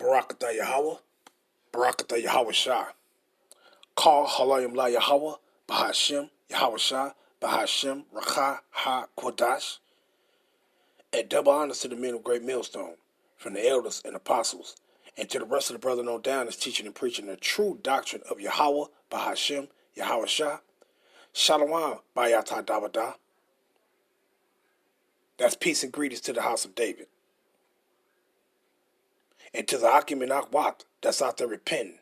Barakatah Yahweh, Barakatah Yahweh Shah. Call Halayim La Yahweh, Bahashem, Yahweh Shah, Bahashem, Rakha, Ha, Kodash. And double honors to the men of Great Millstone, from the elders and apostles, and to the rest of the brethren on down is teaching and preaching the true doctrine of Yahweh, Bahashem, Yahweh Shah. Shalom, Bayatah Davadah. That's peace and greetings to the house of David. And to the Akim and Akwat that's out there repenting.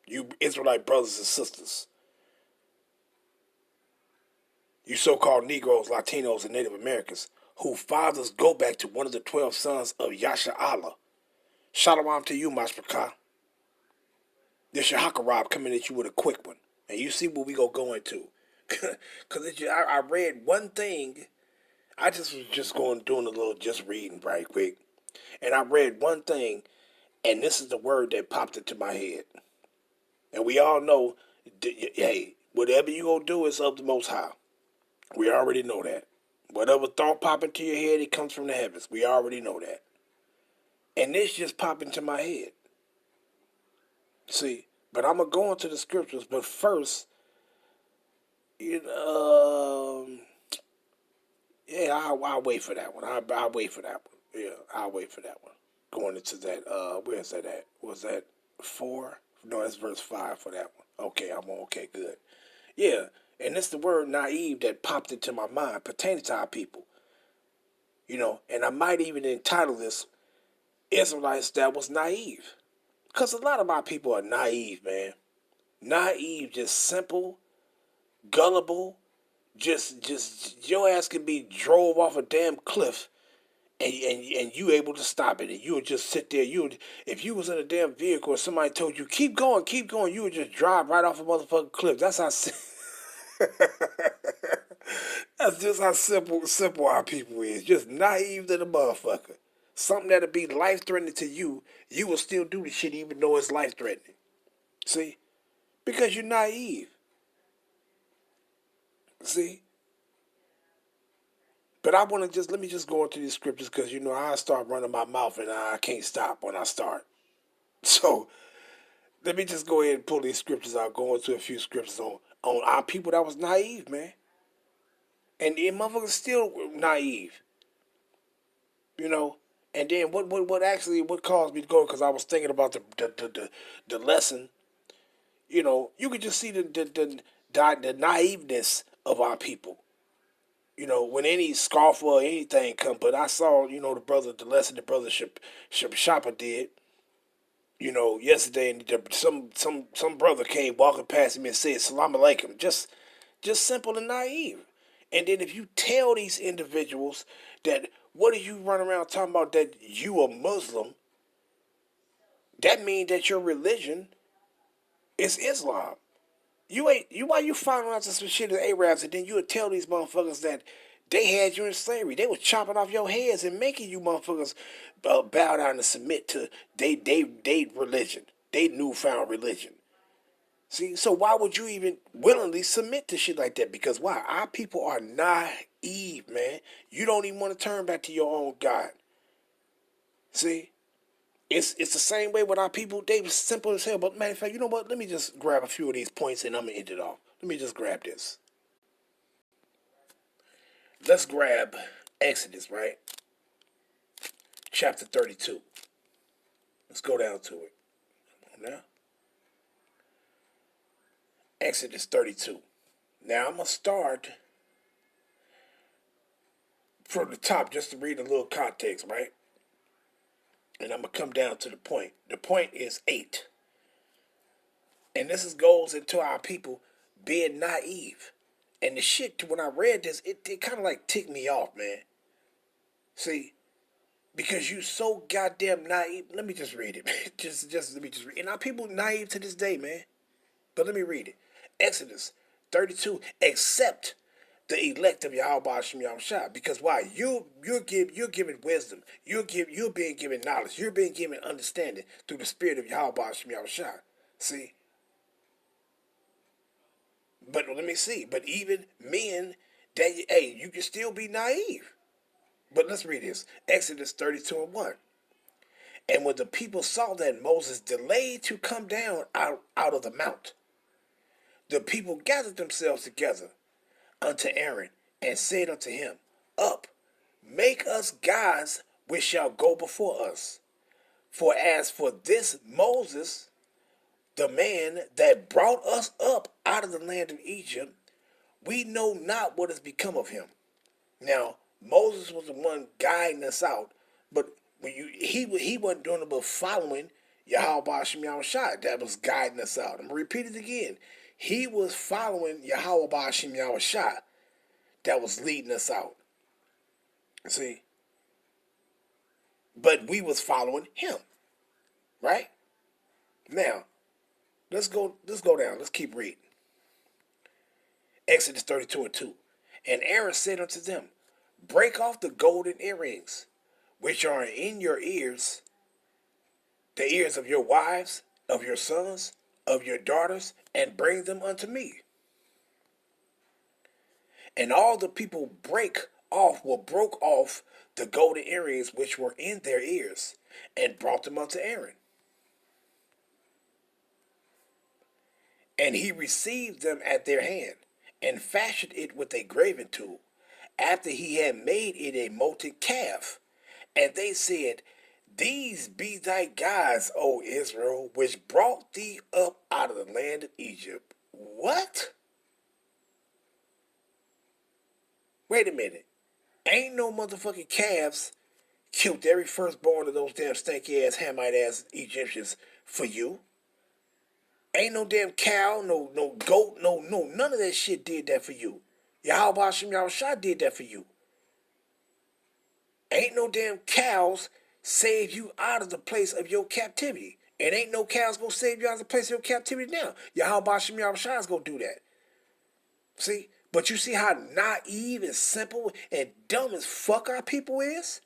You Israelite brothers and sisters. You so-called Negroes, Latinos, and Native Americans, whose fathers go back to one of the 12 sons of Yasha Allah. Shalom to you, Mashpaka. This your Hakarab coming at you with a quick one. And you see what we go into. Because I read one thing. I just was doing a little just reading right quick. And I read one thing, and this is the word that popped into my head. And we all know, hey, whatever you gonna do is of the Most High. We already know that. Whatever thought pop into your head, it comes from the heavens. We already know that. And this just popped into my head. See, but I'm going to go into the scriptures. But first, I'll wait for that one. I'll wait for that one. Yeah, I'll wait for that one. Going into that, where's that at? Was that 4? No, that's verse 5 for that one. Okay, I'm okay, good. Yeah. And it's the word naive that popped into my mind pertaining to our people. And I might even entitle this Israelites that was naive. Because a lot of our people are naive, man. Naive, just simple, gullible. Just your ass can be drove off a damn cliff and you able to stop it. And you would just sit there. If you was in a damn vehicle and somebody told you, keep going, you would just drive right off a motherfucking cliff. That's how that's just how simple our people is. Just naive to the motherfucker. Something that'll be life-threatening to you, you will still do the shit even though it's life-threatening. See? Because you're naive. See? But let me just go into these scriptures because, I start running my mouth and I can't stop when I start. So, let me just go ahead and pull these scriptures out, go into a few scriptures on our people that was naive, man. And the motherfuckers still naive. And then what caused me to go, because I was thinking about the lesson. You could just see the naiveness of our people. When any scoffer or anything come, but I saw, the lesson the brother Shapa did, yesterday, and some brother came walking past him and said, Salam Alaikum, just simple and naive. And then if you tell these individuals that, what are you running around talking about that you a Muslim, that means that your religion is Islam. Why you finding out some shit as Arabs, and then you would tell these motherfuckers that they had you in slavery. They was chopping off your heads and making you motherfuckers bow down and submit to they religion, they newfound religion. See, so why would you even willingly submit to shit like that? Because why? Our people are naive, man. You don't even want to turn back to your own God. See? It's the same way with our people. They was simple as hell. But matter of fact, you know what? Let me just grab a few of these points and I'm going to end it off. Let me just grab this. Let's grab Exodus, right? Chapter 32. Let's go down to it. Come on now. Exodus 32. Now I'm going to start from the top just to read a little context, right? And I'm going to come down to the point. The point is 8. And this goes into our people being naive. And the shit, when I read this, it kind of like ticked me off, man. See, because you so goddamn naive. Let me just read it, man. Just let me just read it. And our people naive to this day, man. But let me read it. Exodus 32, except the elect of Yahweh Hashem Yahushua. Because why? You're given wisdom. You're being given knowledge. You're being given understanding through the spirit of Yahweh Hashem Yahushua. See? But let me see. But even men, you can still be naive. But let's read this. Exodus 32 and 1. And when the people saw that Moses delayed to come down out of the mount, the people gathered themselves together unto Aaron and said unto him, Up, make us gods which shall go before us. For as for this Moses, the man that brought us up out of the land of Egypt, we know not what has become of him. Now, Moses was the one guiding us out, but when he wasn't doing it but following Yahweh Ba'ashem Yahushua. That was guiding us out. I'm gonna repeat it again. He was following Yahweh Ba'ashem Yahushua. That was leading us out. See? But we was following him. Right? Now, let's go down. Let's keep reading. Exodus 32:2. And Aaron said unto them, Break off the golden earrings, which are in your ears, the ears of your wives, of your sons, of your daughters, and bring them unto me. And all the people broke off the golden earrings which were in their ears, and brought them unto Aaron. And he received them at their hand, and fashioned it with a graving tool, after he had made it a molten calf. And they said, These be thy gods, O Israel, which brought thee up out of the land of Egypt. What? Wait a minute. Ain't no motherfucking calves killed every firstborn of those damn stanky ass Hamite ass Egyptians for you. Ain't no damn cow, no goat, no, none of that shit did that for you. Yahweh Ba'ashem Yahushua did that for you. Ain't no damn cows saved you out of the place of your captivity. And ain't no cows gonna save you out of the place of your captivity now. Yahweh Ba'ashem Yahushua is gonna do that. See? But you see how naive and simple and dumb as fuck our people is?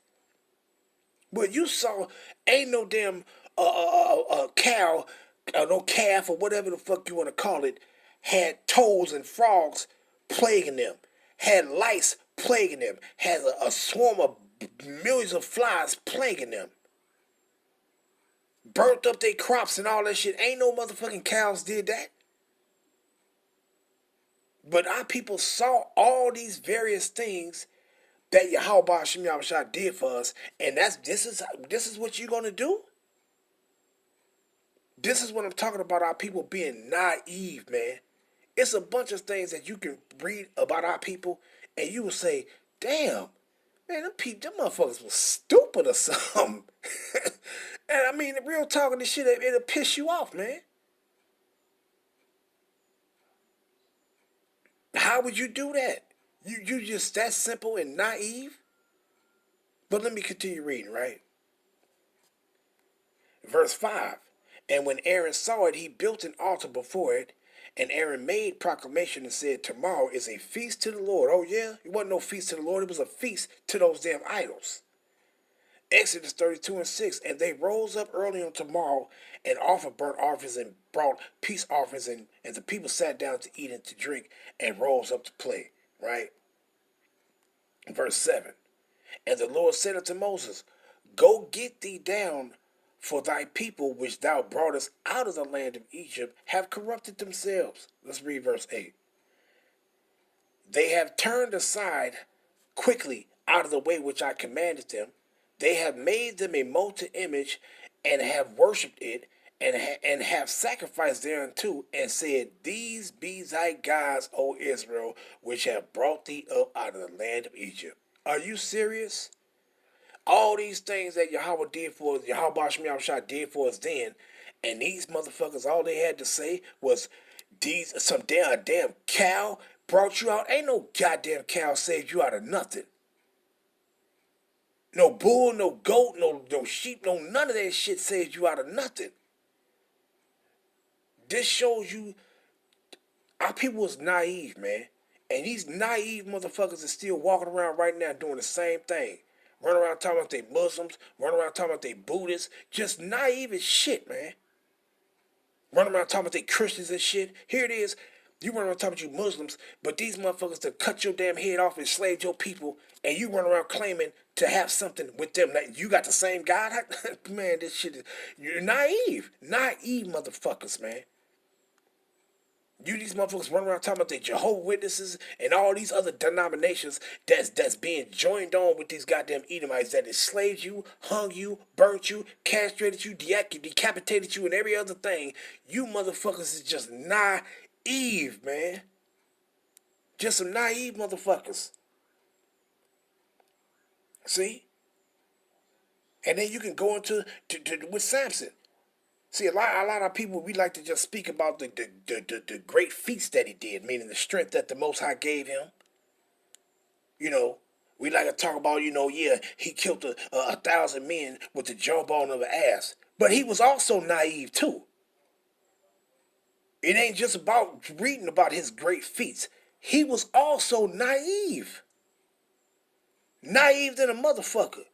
But you saw ain't no damn cow, no calf or whatever the fuck you want to call it, had toads and frogs plaguing them, had lice plaguing them, had a swarm of millions of flies plaguing them, burnt up their crops and all that shit. Ain't no motherfucking cows did that. But our people saw all these various things that Yahweh Ba'ashem Yahushua did for us, and this is what you're gonna do? This is what I'm talking about, our people being naive, man. It's a bunch of things that you can read about our people, and you will say, damn, man, them motherfuckers was stupid or something. And I mean, the real talking this shit, it'll piss you off, man. How would you do that? You just that simple and naive? But let me continue reading, right? Verse 5. And when Aaron saw it, he built an altar before it. And Aaron made proclamation and said, Tomorrow is a feast to the Lord. Oh yeah? It wasn't no feast to the Lord. It was a feast to those damn idols. Exodus 32:6. And they rose up early on tomorrow and offered burnt offerings and brought peace offerings. And the people sat down to eat and to drink and rose up to play. Right? Verse 7. And the Lord said unto Moses, Go get thee down, for thy people which thou broughtest out of the land of Egypt have corrupted themselves. Let's read verse 8. They have turned aside quickly out of the way which I commanded them. They have made them a molten image and have worshipped it and have sacrificed thereunto and said, These be thy gods, O Israel, which have brought thee up out of the land of Egypt. Are you serious? All these things that Yahweh did for us, Yahweh Ba'ashem Yahushua did for us then, and these motherfuckers, all they had to say was, some damn cow brought you out. Ain't no goddamn cow saved you out of nothing. No bull, no goat, no sheep, no none of that shit saved you out of nothing. This shows you our people was naive, man. And these naive motherfuckers are still walking around right now doing the same thing. Running around talking about they Muslims, running around talking about they Buddhists. Just naive as shit, man. Running around talking about they Christians and shit. Here it is. You run around talking about you Muslims, but these motherfuckers that cut your damn head off and enslaved your people, and you run around claiming to have something with them. Like, you got the same God? Man, this shit is... You're naive. Naive motherfuckers, man. You these motherfuckers run around talking about the Jehovah Witnesses and all these other denominations that's being joined on with these goddamn Edomites that enslaved you, hung you, burnt you, castrated you, decapitated you, and every other thing. You motherfuckers is just naive, man. Just some naive motherfuckers. See? And then you can go into with Samson. See, a lot of people, we like to just speak about the great feats that he did, meaning the strength that the Most High gave him. You know, we like to talk about, yeah, he killed 1,000 men with the jawbone of an ass. But he was also naive, too. It ain't just about reading about his great feats. He was also naive. Naive than a motherfucker.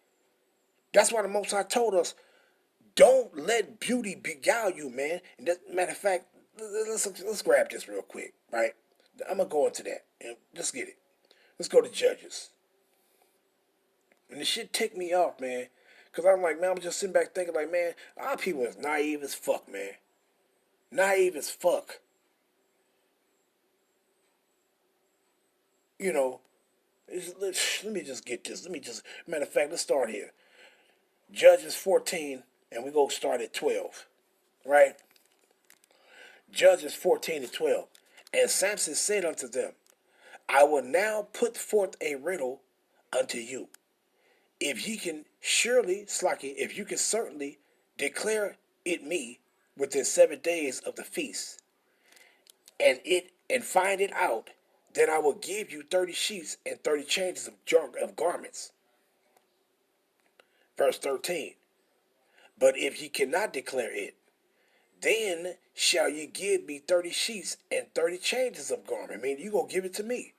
That's why the Most High told us, don't let beauty beguile you, man. And matter of fact, let's grab this real quick, right? I'm gonna go into that and let's get it. Let's go to Judges. And this shit ticked me off, man, because I'm like, man, I'm just sitting back thinking, like, man, our people is naive as fuck, man. Naive as fuck. You know, let me just get this. Matter of fact, let's start here. Judges 14, and we go start at 12, right? Judges 14 and 12. And Samson said unto them, I will now put forth a riddle unto you. If ye can surely, Slaki, if you can certainly declare it me within 7 days of the feast, and find it out, then I will give you 30 sheets and 30 changes of garments. Verse 13. But if ye cannot declare it, then shall ye give me 30 sheets and 30 changes of garment. I mean, you gonna give it to me.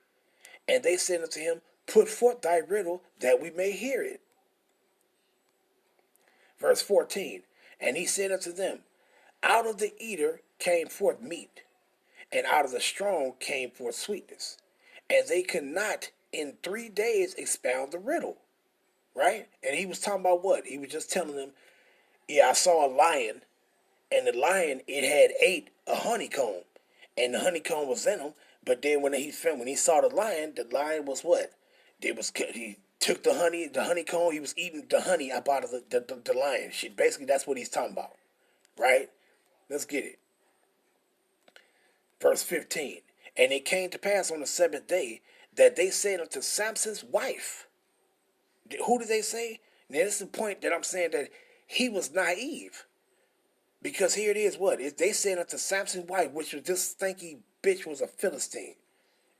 And they said unto him, put forth thy riddle that we may hear it. Verse 14. And he said unto them, out of the eater came forth meat, and out of the strong came forth sweetness. And they could not in 3 days expound the riddle. Right? And he was talking about what? He was just telling them, yeah, I saw a lion, and the lion, it had ate a honeycomb, and the honeycomb was in him. But then when he saw the lion was what? He took the honeycomb. He was eating the honey up out of the lion. Shit, basically, that's what he's talking about, right? Let's get it. Verse 15. And it came to pass on the 7th day that they said unto Samson's wife. Who did they say? Now, this is the point that I'm saying that he was naive. Because here it is, what? They said unto Samson's wife, which was this stinky bitch was a Philistine.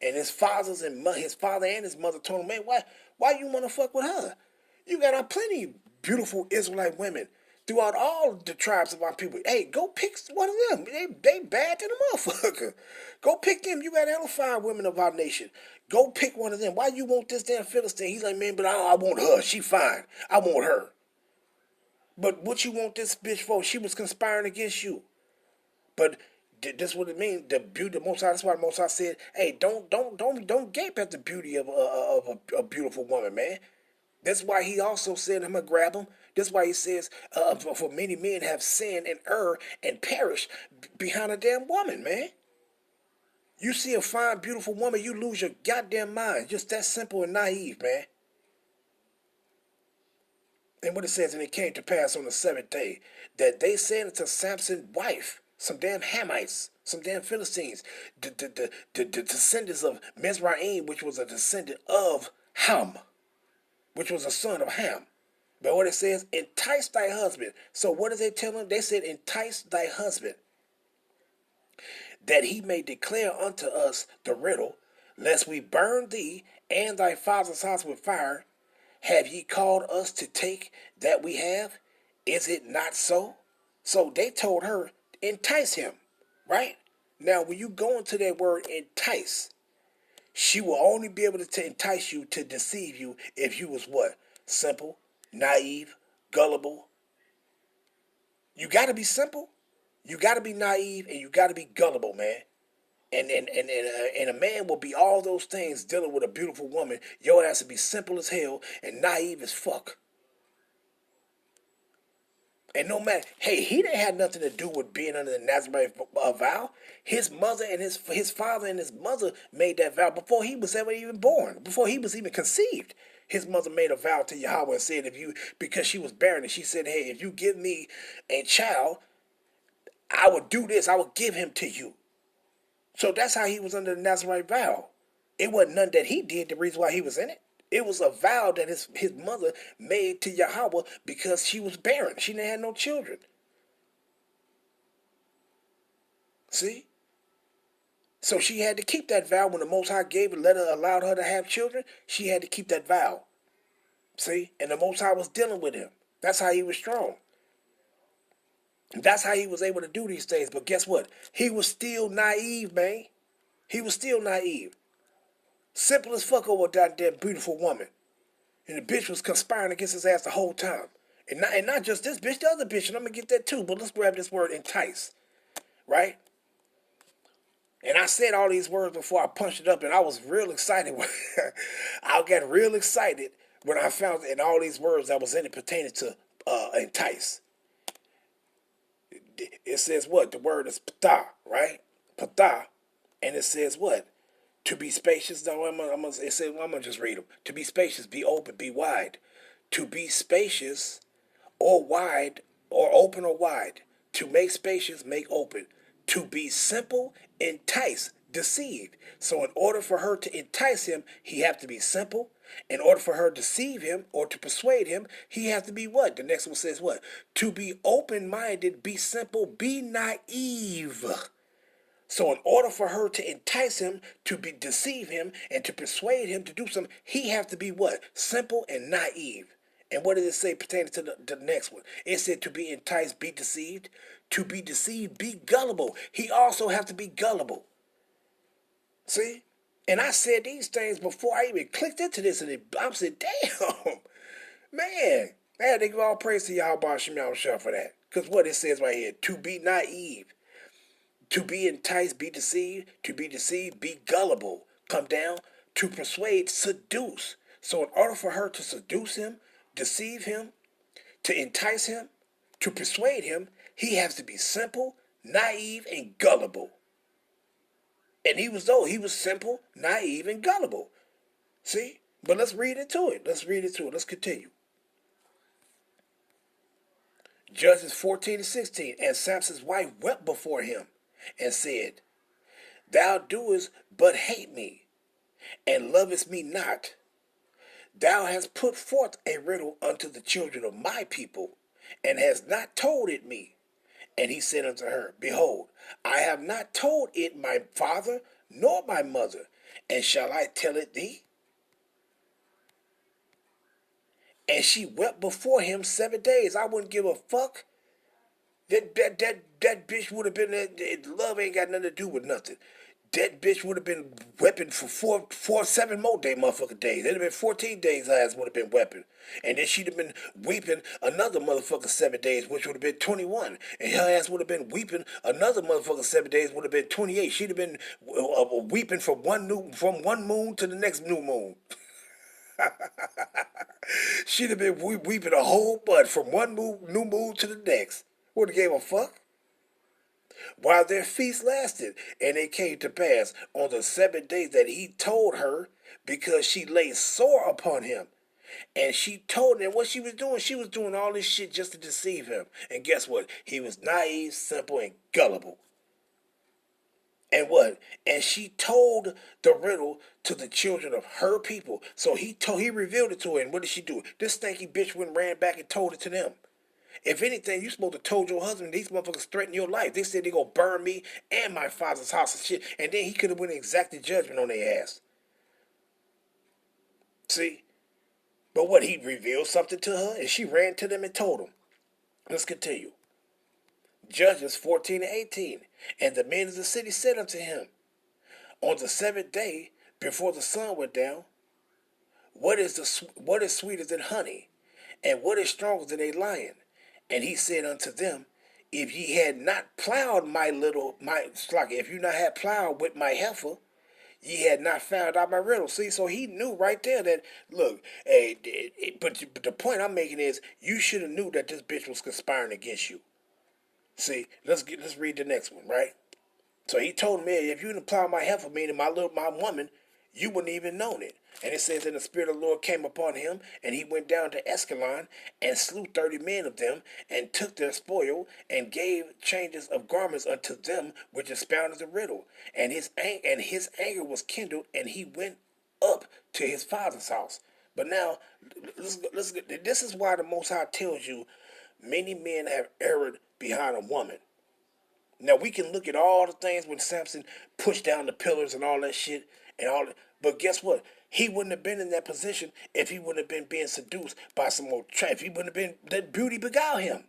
And his father and his mother told him, man, why you want to fuck with her? You got plenty beautiful Israelite women throughout all the tribes of our people. Hey, go pick one of them. They bad to the motherfucker. Go pick them. You got hella fine women of our nation. Go pick one of them. Why you want this damn Philistine? He's like, man, but I want her. She fine. I want her. But what you want this bitch for? She was conspiring against you. But this what it means. The beauty of Most High. That's why Most High said, "Hey, don't gape at the beauty of a beautiful woman, man." That's why he also said, "I'm gonna grab him." That's why he says, "For many men have sinned and erred and perished behind a damn woman, man." You see a fine, beautiful woman, you lose your goddamn mind. Just that simple and naive, man. And what it says, and it came to pass on the 7th day that they said unto Samson's wife, some damn Hamites, some damn Philistines, the descendants of Mizraim, which was a descendant of Ham, which was a son of Ham. But what it says, entice thy husband. So what did they tell him? They said, entice thy husband, that he may declare unto us the riddle, lest we burn thee and thy father's house with fire. Have ye called us to take that we have? Is it not so? So they told her, entice him, right? Now, when you go into that word entice, she will only be able to entice you, to deceive you, if you was what? Simple, naive, gullible. You got to be simple, you got to be naive, and you got to be gullible, man. And a man will be all those things dealing with a beautiful woman. Your ass will be simple as hell and naive as fuck. And no matter, hey, he didn't have nothing to do with being under the Nazarite vow. His mother and his father and his mother made that vow before he was ever even born, before he was even conceived. His mother made a vow to Yahweh and said, if you, because she was barren, and she said, hey, if you give me a child, I will do this. I will give him to you. So that's how he was under the Nazarite vow. It wasn't none that he did the reason why he was in it. It was a vow that his mother made to Yahweh because she was barren. She didn't have no children. See? So she had to keep that vow when the Most High gave it, allowed her to have children. She had to keep that vow. See? And the Most High was dealing with him. That's how he was strong. That's how he was able to do these things. But guess what? He was still naive, man. He was still naive. Simple as fuck over that damn beautiful woman. And the bitch was conspiring against his ass the whole time. And not just this bitch, the other bitch, and I'm going to get that too. But let's grab this word entice. Right? And I said all these words before I punched it up, and I was real excited. I got real excited when I found in all these words that was in it pertaining to entice. It says what? The word is pata, right? Pata. And it says what? To be spacious. No, it says, I'm going to just read them. To be spacious, be open, be wide. To be spacious or wide, or open or wide. To make spacious, make open. To be simple, entice, deceived. So in order for her to entice him, he have to be simple. In order for her to deceive him or to persuade him, he has to be what? The next one says what? To be open-minded, be simple, be naive. So in order for her to entice him, to deceive him, and to persuade him to do something, he has to be what? Simple and naive. And what did it say pertaining to the next one? It said to be enticed, be deceived. To be deceived, be gullible. He also has to be gullible. See? And I said these things before I even clicked into this, and I said, damn, man. I had to give all praise to Yahweh Shem Yahushua for that. Because what it says right here, to be naive, to be enticed, be deceived, be gullible. Come down, to persuade, seduce. So in order for her to seduce him, deceive him, to entice him, to persuade him, he has to be simple, naive, and gullible. And he was simple, naive, and gullible. See? But let's read into it. Let's continue. Judges 14 and 16. And Samson's wife wept before him and said, Thou doest but hate me, and lovest me not. Thou hast put forth a riddle unto the children of my people, and hast not told it me. And he said unto her, Behold, I have not told it my father nor my mother, and shall I tell it thee? And she wept before him 7 days. I wouldn't give a fuck. That bitch would have been, love ain't got nothing to do with nothing. That bitch would have been weapon for 7 more motherfucking days. It'd have been 14 days her ass would have been weapon. And then she'd have been weeping another motherfucking 7 days, which would have been 21. And her ass would have been weeping another motherfucking 7 days, would have been 28. She'd have been weeping from one moon to the next new moon. She'd have been weeping a whole month from one new moon to the next. Wouldn't have gave a fuck. While their feast lasted, and it came to pass on the 7th day that he told her, because she lay sore upon him. And she told him what she was doing all this shit just to deceive him. And guess what? He was naive, simple, and gullible. And what? And she told the riddle to the children of her people. So he revealed it to her. And what did she do? This stinky bitch went and ran back and told it to them. If anything, you supposed to told your husband these motherfuckers threaten your life. They said they gonna burn me and my father's house and shit. And then he could have went and exacted judgment on their ass. See? But what, he revealed something to her and she ran to them and told them. Let's continue. Judges 14 and 18. And the men of the city said unto him, On the 7th day, before the sun went down, what is sweeter than honey? And what is stronger than a lion? And he said unto them, if ye had not plowed it's like if you not had plowed with my heifer, ye had not found out my riddle. See, so he knew right there that look, hey, but the point I'm making is you should have knew that this bitch was conspiring against you. See, let's read the next one, right? So he told him, if you didn't plow my heifer, meaning my woman, you wouldn't even known it. And it says, and the Spirit of the Lord came upon him, and he went down to Escalon, and slew 30 men of them, and took their spoil, and gave changes of garments unto them which expounded the riddle. And his anger was kindled, and he went up to his father's house. But now, this is why the Most High tells you, many men have erred behind a woman. Now we can look at all the things when Samson pushed down the pillars and all that shit and all that, but guess what? He wouldn't have been in that position if he wouldn't have been being seduced by some old trap. If he wouldn't have been that beauty beguiled him.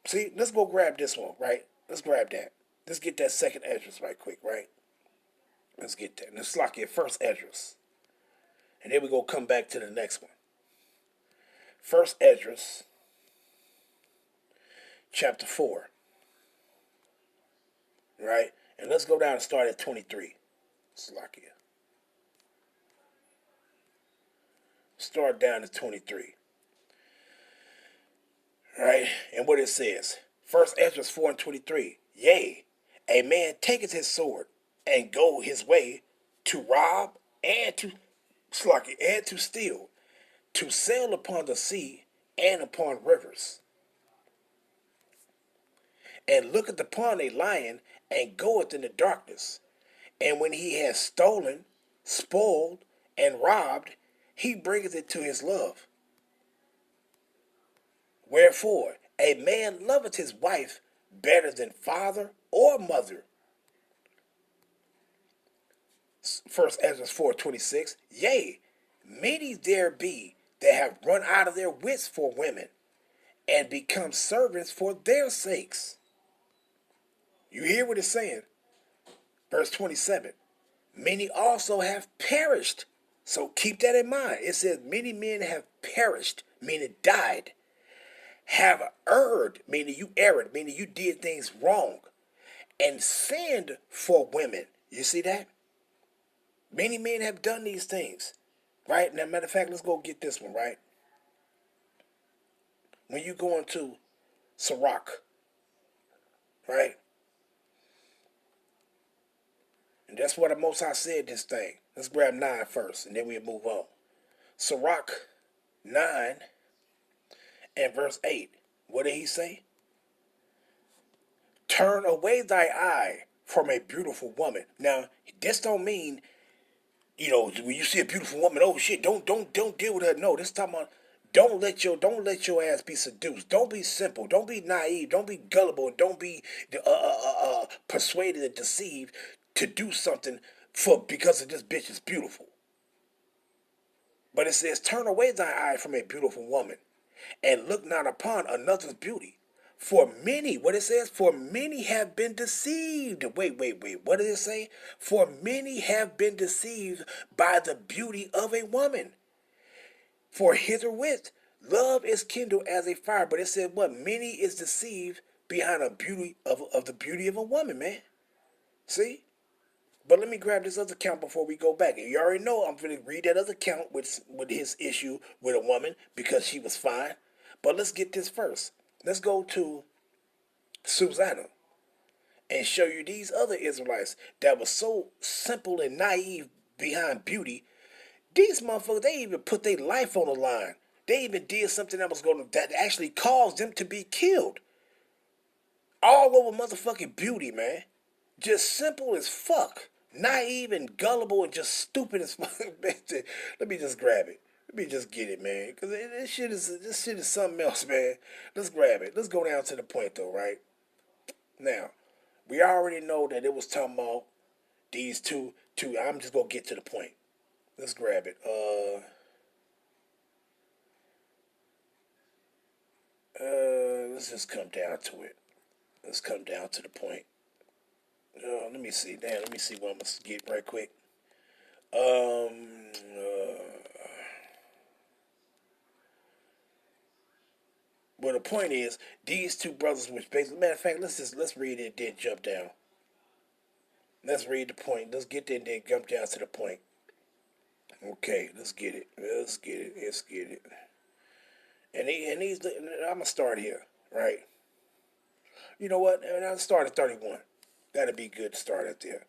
See, let's go grab this one, right? Let's grab that. Let's get that second Esdras right quick, right? Let's get that. Let's lock your first Esdras. And then we go come back to the next one. First Esdras, chapter 4. Right? And let's go down and start at 23. Slovakia. Start down at 23. Right? And what it says. First Esdras 4 and 23. Yea, a man taketh his sword and go his way to rob and to and to steal, to sail upon the sea and upon rivers, and looketh upon a lion and goeth in the darkness. And when he has stolen, spoiled, and robbed, he bringeth it to his love. Wherefore, a man loveth his wife better than father or mother. First Esdras 4:26. Yea, many there be that have run out of their wits for women, and become servants for their sakes. You hear what it's saying? Verse 27. Many also have perished. So keep that in mind. It says many men have perished, meaning died. Have erred, meaning you erred, meaning you did things wrong. And sinned for women. You see that? Many men have done these things. Right? Now, matter of fact, let's go get this one, right? When you go into Sirach, right? And that's what the Most High said this thing. Let's grab 9 first, and then we'll move on. Sirach 9 and verse 8. What did he say? Turn away thy eye from a beautiful woman. Now, this don't mean, when you see a beautiful woman, oh shit, don't deal with her. No, this time on, don't let your ass be seduced. Don't be simple. Don't be naive. Don't be gullible. Don't be persuaded and deceived to do something because of this bitch is beautiful. But it says, turn away thy eye from a beautiful woman, and look not upon another's beauty. For many, what it says, for many have been deceived. Wait. What did it say? For many have been deceived by the beauty of a woman. For hitherwith, love is kindled as a fire. But it said what? Many is deceived behind the beauty of a woman, man. See? But let me grab this other count before we go back. And you already know I'm going to read that other count with his issue with a woman because she was fine. But let's get this first. Let's go to Susanna and show you these other Israelites that were so simple and naive behind beauty. These motherfuckers, they even put their life on the line. They even did something that actually caused them to be killed. All over motherfucking beauty, man. Just simple as fuck. Naive and gullible and just stupid as fuck. Let me just grab it. Let me just get it, man. Because this shit is something else, man. Let's grab it. Let's go down to the point, though, right? Now, we already know that it was talking about these two. I'm just going to get to the point. Let's grab it. Let's just come down to it. Let's come down to the point. Let me see. Let me see what I'm going to get right quick. Well, the point is, these two brothers, which basically, matter of fact, let's read it, then jump down. Let's read the point. Let's get there and then jump down to the point. Okay, let's get it. Let's get it. Let's get it. And these, I'm gonna start here, right? You know what? And I'll start at 31. That'd be good to start at there.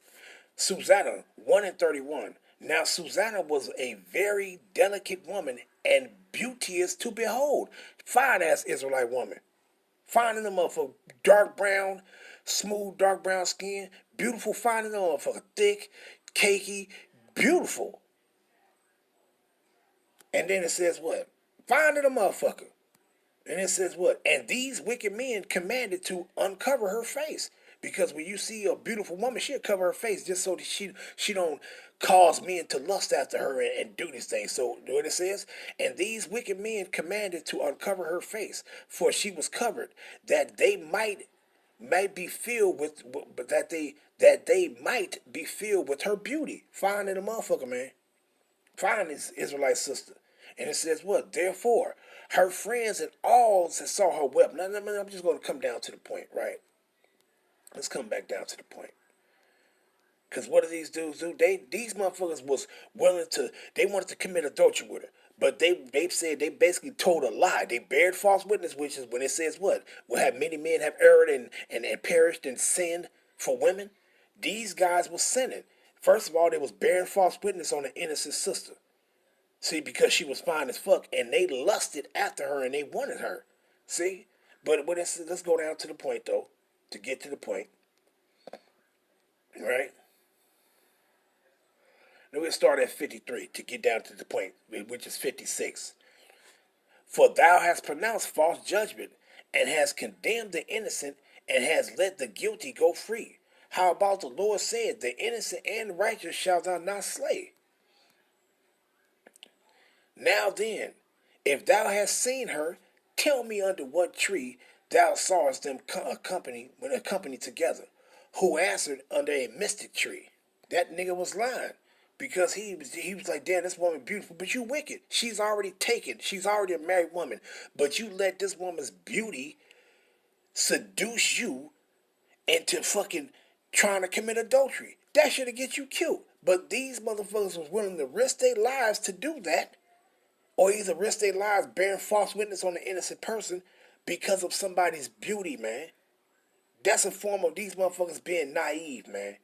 Susanna, 1 and 31. Now Susanna was a very delicate woman and beauteous to behold. Fine ass Israelite woman. Fine in the motherfucker. Dark brown, smooth dark brown skin. Beautiful, fine in the motherfucker. Thick, cakey, beautiful. And then it says what? Fine in the motherfucker. And it says what? And these wicked men commanded to uncover her face. Because when you see a beautiful woman, she'll cover her face just so that she don't cause men to lust after her and do these things. So what it says? And these wicked men commanded to uncover her face, for she was covered, that they might be filled with that they might be filled with her beauty. Fine in a motherfucker, man. Fine is Israelite sister. And it says what? Therefore, her friends and all that saw her wept. Now, I'm just going to come down to the point, right? Let's come back down to the point. Because what do these dudes do? These motherfuckers was willing to, they wanted to commit adultery with her. But they said they basically told a lie. They bared false witness, which is when it says what? Will have many men have erred and perished in sin for women? These guys were sinning. First of all, they was bearing false witness on an innocent sister. See, because she was fine as fuck, and they lusted after her and they wanted her. See? But let's go down to the point, though, to get to the point. Right? Now we'll start at 53 to get down to the point, which is 56. For thou hast pronounced false judgment, and hast condemned the innocent, and hast let the guilty go free. How about the Lord said, the innocent and righteous shalt thou not slay? Now then, if thou hast seen her, tell me under what tree thou sawest them accompanied together. Who answered, under a mystic tree. That nigga was lying. Because he was like, damn, this woman beautiful, but you wicked. She's already taken. She's already a married woman. But you let this woman's beauty seduce you into fucking trying to commit adultery. That should have get you killed. But these motherfuckers was willing to risk their lives to do that. Or either risk their lives bearing false witness on an innocent person because of somebody's beauty, man. That's a form of these motherfuckers being naive, man.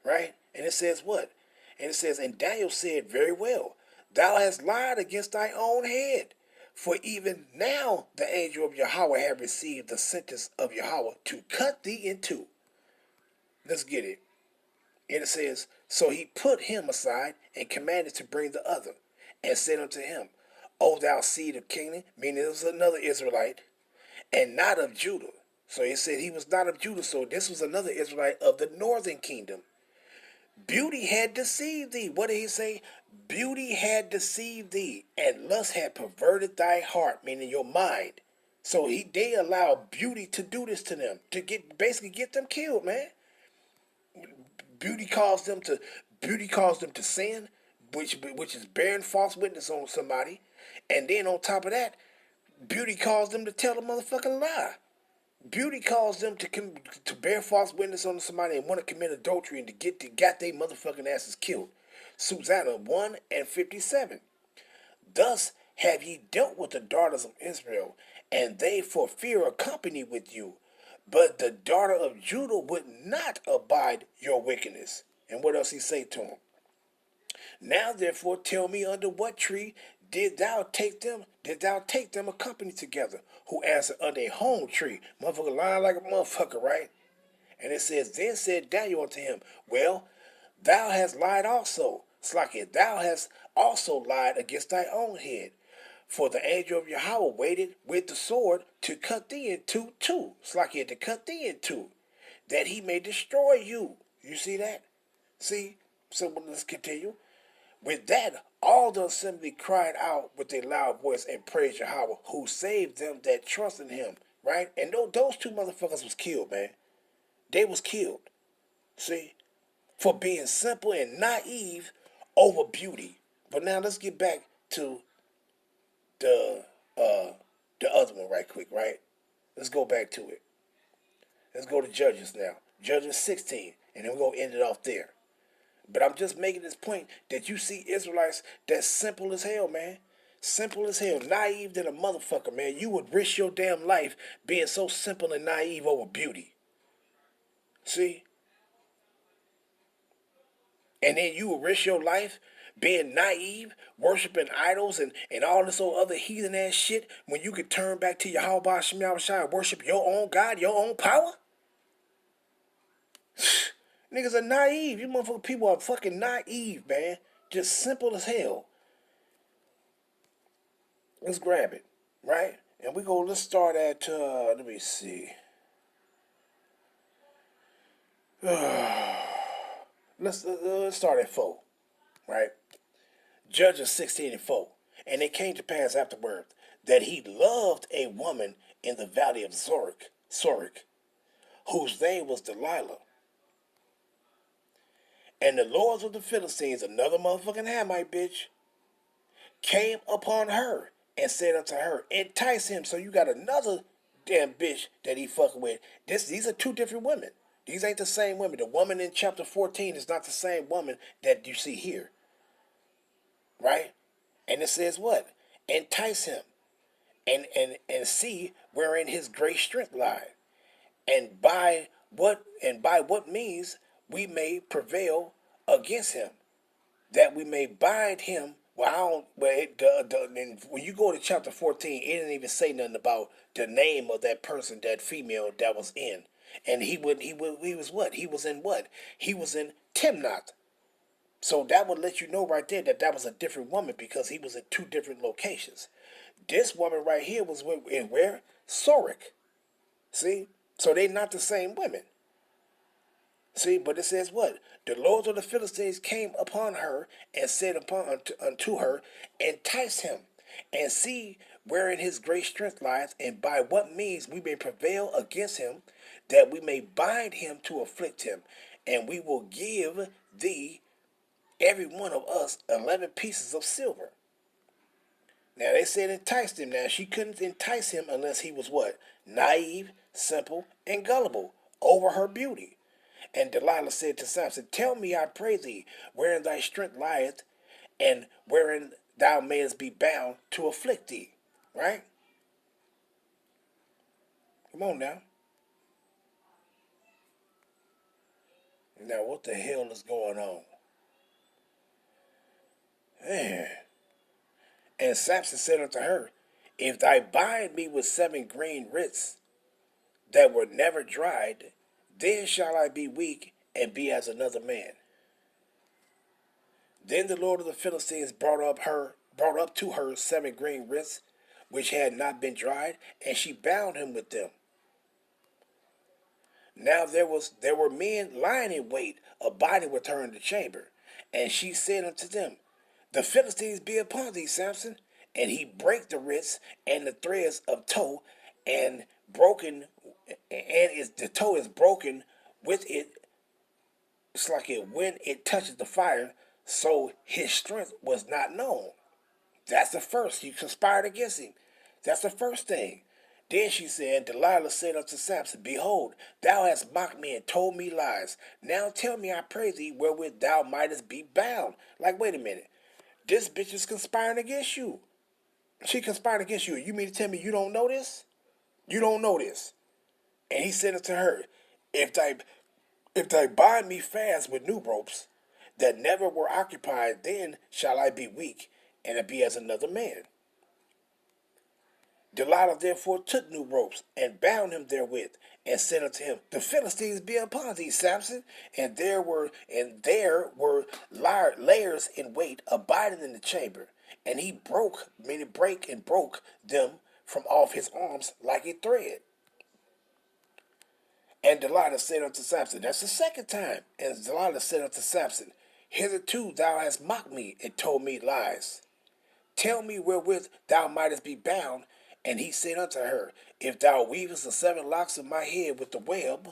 Right? And it says what? And it says, and Daniel said very well, thou hast lied against thy own head. For even now the angel of Yahweh have received the sentence of Yahweh to cut thee in two. Let's get it. And it says, so he put him aside and commanded to bring the other, and said unto him, O thou seed of Canaan, meaning it was another Israelite, and not of Judah. So he said he was not of Judah, so this was another Israelite of the northern kingdom. Beauty had deceived thee. What did he say? Beauty had deceived thee, and lust had perverted thy heart, meaning your mind. So they allowed beauty to do this to them, to basically get them killed, man. Beauty caused them to sin, which is bearing false witness on somebody, and then on top of that, beauty caused them to tell a motherfucking lie. Beauty caused them to bear false witness on somebody and want to commit adultery and to got their motherfucking asses killed. Susanna 1 and 57. Thus have ye dealt with the daughters of Israel, and they for fear accompanied with you. But the daughter of Judah would not abide your wickedness. And what else he say to him? Now therefore tell me under what tree did thou take them? Did thou take them accompanied together? Who answered, under a home tree. Motherfucker lying like a motherfucker, right? And it says, then said Daniel unto him, well, thou hast lied also. Slakia, thou hast also lied against thy own head. For the angel of Yahweh waited with the sword to cut thee in two, Slakia, to cut thee in two, that he may destroy you. You see that? See? So let's continue. With that, all the assembly cried out with a loud voice and praised Yahweh, who saved them that trust in him. Right? And those two motherfuckers was killed, man. They was killed. See? For being simple and naive over beauty. But now let's get back to the the other one right quick, right? Let's go back to it. Let's go to Judges now. Judges 16, and then we're going to end it off there. But I'm just making this point that you see Israelites that's simple as hell, man. Simple as hell. Naive than a motherfucker, man. You would risk your damn life being so simple and naive over beauty. See? And then you would risk your life being naive, worshiping idols and all this old other heathen ass shit when you could turn back to your Yahweh Shem Yahushua and worship your own God, your own power? Niggas are naive. You motherfucking people are fucking naive, man. Just simple as hell. Let's grab it, right? And let's start at, let me see. Let's start at 4, right? Judges 16 and 4. And it came to pass afterward that he loved a woman in the valley of Sorek, whose name was Delilah. And the lords of the Philistines, another motherfucking Hamite bitch, came upon her and said unto her, entice him. So you got another damn bitch that he fucking with. These are two different women. These ain't the same women. The woman in chapter 14 is not the same woman that you see here. Right? And it says what? Entice him and see wherein his great strength lies. And by what means we may prevail against him, that we may bind him. When you go to chapter 14, it didn't even say nothing about the name of that person, that female that was in. And he was what? He was in what? He was in Timnath. So that would let you know right there that was a different woman because he was in two different locations. This woman right here was in where? Sorek. See? So they're not the same women. See, but it says what? The lords of the Philistines came upon her and said unto her, entice him, and see wherein his great strength lies, and by what means we may prevail against him, that we may bind him to afflict him, and we will give thee, every one of us, 11 pieces of silver. Now they said entice him. Now she couldn't entice him unless he was what? Naive, simple, and gullible over her beauty. And Delilah said to Samson, tell me, I pray thee, wherein thy strength lieth, and wherein thou mayest be bound to afflict thee. Right? Come on now. Now what the hell is going on? Man. And Samson said unto her, if thou bind me with 7 green rits that were never dried, then shall I be weak and be as another man. Then the Lord of the Philistines brought up to her 7 green rits, which had not been dried, and she bound him with them. Now there were men lying in wait, abiding with her in the chamber, and she said unto them, the Philistines be upon thee, Samson. And he brake the wrists and the threads of toe, and broken, and the toe is broken with it. It's like when it touches the fire, so his strength was not known. That's the first. He conspired against him. That's the first thing. Then she said, Delilah said unto Samson, behold, thou hast mocked me and told me lies. Now tell me, I pray thee, wherewith thou mightest be bound. Like, wait a minute. This bitch is conspiring against you. She conspired against you. You mean to tell me you don't know this? You don't know this. And he said unto her, if thy bind me fast with new ropes that never were occupied, then shall I be weak, and be as another man. Delilah therefore took new ropes, and bound him therewith, and said unto him, the Philistines be upon thee, Samson. And there were layers in wait, abiding in the chamber. And he broke them from off his arms like a thread. And Delilah said unto Samson, that's the second time. And Delilah said unto Samson, hitherto thou hast mocked me and told me lies. Tell me wherewith thou mightest be bound. And he said unto her, if thou weavest the 7 locks of my head with the web.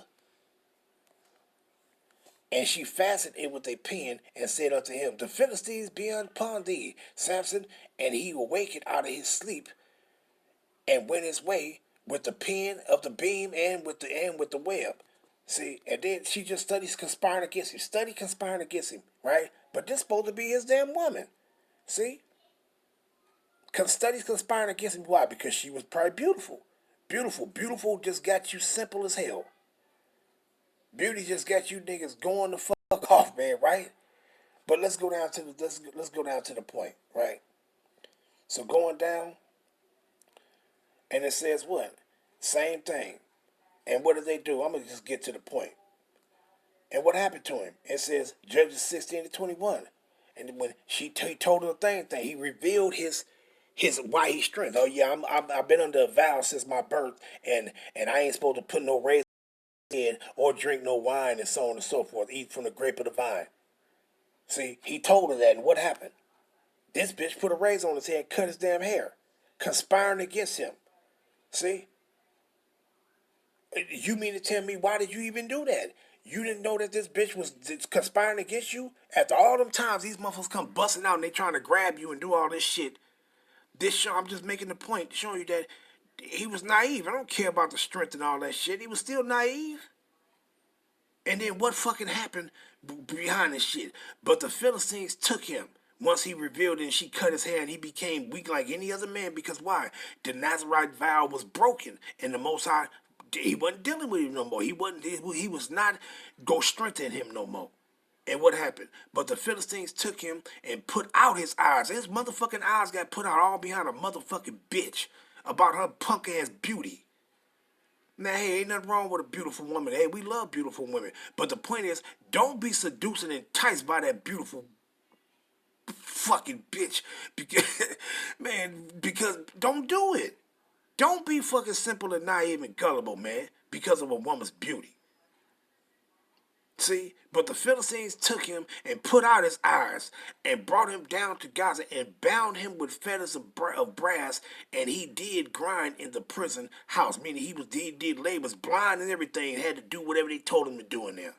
And she fastened it with a pin, and said unto him, the Philistines be upon thee, Samson. And he awakened out of his sleep, and went his way with the pen of the beam and with the web. See, and then she just studies conspiring against him. Study conspiring against him, right? But this supposed to be his damn woman. See? Studies conspiring against him. Why? Because she was probably beautiful. Beautiful just got you simple as hell. Beauty just got you niggas going the fuck off, man, right? But let's go down to the let's go down to the point, right? So going down, and it says what? Same thing. And what did they do? I'm gonna just get to the point. And what happened to him? It says Judges 16-21. And when he told her the thing, he revealed his why he strength. Oh yeah, I've been under a vow since my birth, and I ain't supposed to put no razor in or drink no wine and so on and so forth. Eat from the grape of the vine. See, he told her that, and what happened? This bitch put a razor on his head and cut his damn hair, conspiring against him. See? You mean to tell me, why did you even do that? You didn't know that this bitch was conspiring against you? After all them times these motherfuckers come busting out and they trying to grab you and do all this shit. This show, I'm just making the point, showing you that he was naive. I don't care about the strength and all that shit. He was still naive. And then what fucking happened behind this shit? But the Philistines took him. Once he revealed it and she cut his hair and he became weak like any other man. Because why? The Nazarite vow was broken. And the Most High, he wasn't dealing with him no more. He was not go strengthen him no more. And what happened? But the Philistines took him and put out his eyes. His motherfucking eyes got put out all behind a motherfucking bitch about her punk ass beauty. Now, hey, ain't nothing wrong with a beautiful woman. Hey, we love beautiful women. But the point is, don't be seduced and enticed by that beautiful fucking bitch. Because don't do it. Don't be fucking simple and naive and gullible, man, because of a woman's beauty. See, but the Philistines took him and put out his eyes and brought him down to Gaza and bound him with fetters of brass, and he did grind in the prison house, meaning he did labor, was blind and everything, and had to do whatever they told him to do in there.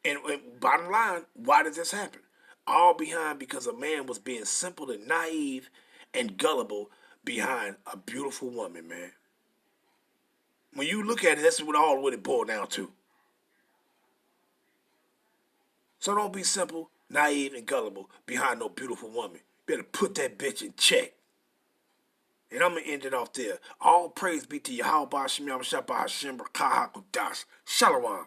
And bottom line, why did this happen? All behind because a man was being simple and naive and gullible behind a beautiful woman, man. When you look at it, that's what it boiled down to. So don't be simple, naive, and gullible behind no beautiful woman. You better put that bitch in check. And I'm going to end it off there. All praise be to Yahweh Shem Yahweh Shabbat Hashem Rakah HaKodash. Shalom.